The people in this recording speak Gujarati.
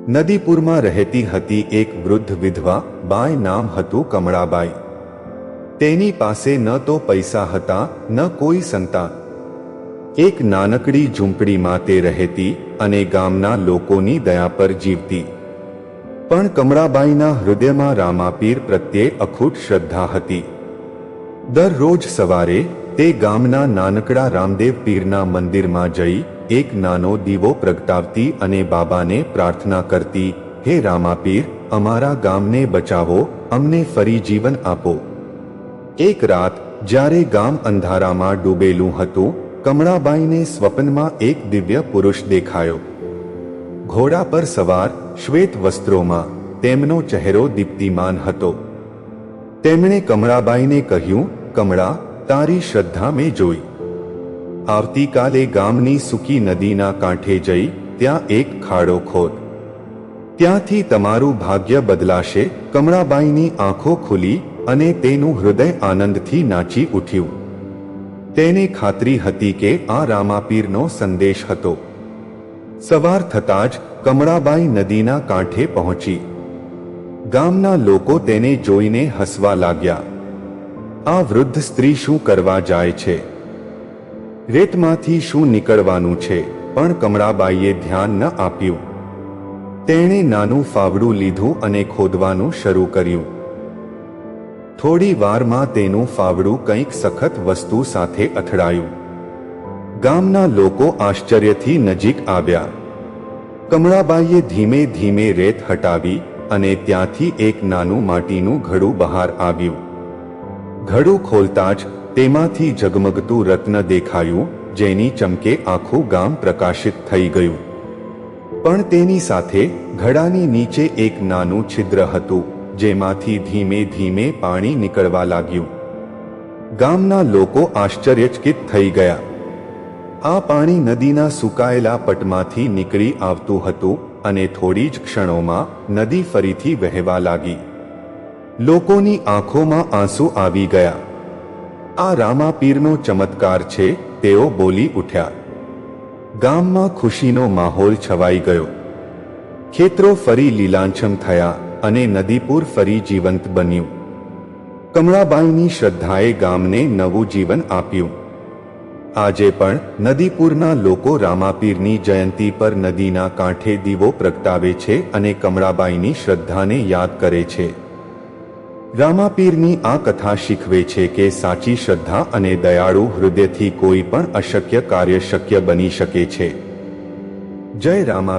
નદીપુરમાં રહેતી હતી એક વૃદ્ધ વિધવા બાઈ, નામ હતું કમળાબાઈ. તેની પાસે ન તો પૈસા હતા ન કોઈ સંતાન. એક નાનકડી ઝૂંપડીમાં તે રહેતી અને ગામના લોકોની દયા પર જીવતી. પણ કમળાબાઈના હૃદયમાં રામાપીર પ્રત્યે અખૂટ શ્રદ્ધા હતી. દરરોજ સવારે તે ગામના નાનકડા રામદેવ પીરના મંદિરમાં જઈ એક નાનો દીવો પ્રગટાવતી અને બાબાને પ્રાર્થના કરતી, હે રામાપીર, અમારા ગામને બચાવો, અમને ફરી જીવન આપો. એક રાત જ્યારે ગામ અંધારામાં ડૂબેલું હતું, કમળાબાઈને સ્વપ્નમાં એક દિવ્ય પુરુષ દેખાયો. ઘોડા પર સવાર, શ્વેત વસ્ત્રોમાં, તેમનો ચહેરો દીપ્તિમાન હતો. તેમણે કમળાબાઈને કહ્યું, કમળા, તારી શ્રદ્ધા મેં જોઈ. આવતીકાલે ગામની સૂકી નદીના કાંઠે જઈ ત્યાં એક ખાડો ખોદ. ત્યાંથી તમારું ભાગ્ય બદલાશે. કમળાબાઈની આંખો ખુલી અને તેનું હૃદય આનંદથી નાચી ઉઠ્યું. તેને ખાતરી હતી કે આ રામાપીરનો સંદેશ હતો. સવાર થતાં જ કમળાબાઈ નદીના કાંઠે પહોંચી. ગામના લોકો તેને જોઈને હસવા લાગ્યા. આ વૃદ્ધ સ્ત્રી શું કરવા જાય છે? રેતમાંથી શું નીકળવાનું છે? પણ કમળાબાઈએ ધ્યાન ન આપ્યું. તેણે નાનું ફાવડું લીધું અને ખોદવાનું શરૂ કર્યું. થોડી વારમાં તેનું ફાવડું કંઈક સખત વસ્તુ સાથે અથડાયું. ગામના લોકો આશ્ચર્યથી નજીક આવ્યા. કમળાબાઈએ ધીમે ધીમે રેત હટાવી અને ત્યાંથી એક નાનું માટીનું ઘડું બહાર આવ્યું. ઘડું ખોલતા જ તેમાંથી ઝગમગતું રત્ન દેખાયું, જેની ચમકે આખું ગામ પ્રકાશિત થઈ ગયું. પણ તેની સાથે ઘડાની નીચે એક નાનું છિદ્ર હતું, જેમાંથી ધીમે ધીમે પાણી નીકળવા લાગ્યું. ગામના લોકો આશ્ચર્યચકિત થઈ ગયા. આ પાણી નદીના સુકાયેલા પટમાંથી નીકળી આવતું હતું અને થોડી જ ક્ષણોમાં નદી ફરીથી વહેવા લાગી. લોકોની આંખોમાં આંસુ આવી ગયા. આ રામાપીરનો ચમત્કાર છે, તેઓ બોલી ઉઠ્યા. ગામમાં ખુશીનો માહોલ છવાઈ ગયો. ખેતરો ફરી લીલાંછમ થયા અને નદીપુર ફરી જીવંત બન્યું. કમળાબાઈની શ્રદ્ધાએ ગામને નવું જીવન આપ્યું. આજે પણ નદીપુરના લોકો રામાપીરની જયંતી પર નદીના કાંઠે દીવો પ્રગટાવે છે અને કમળાબાઈની શ્રદ્ધાને યાદ કરે છે. રામાપીરની આ કથા શીખવે છે કે સાચી શ્રદ્ધા અને દયાળુ હૃદયથી કોઈ પણ અશક્ય કાર્ય શક્ય બની શકે છે. જય રામા.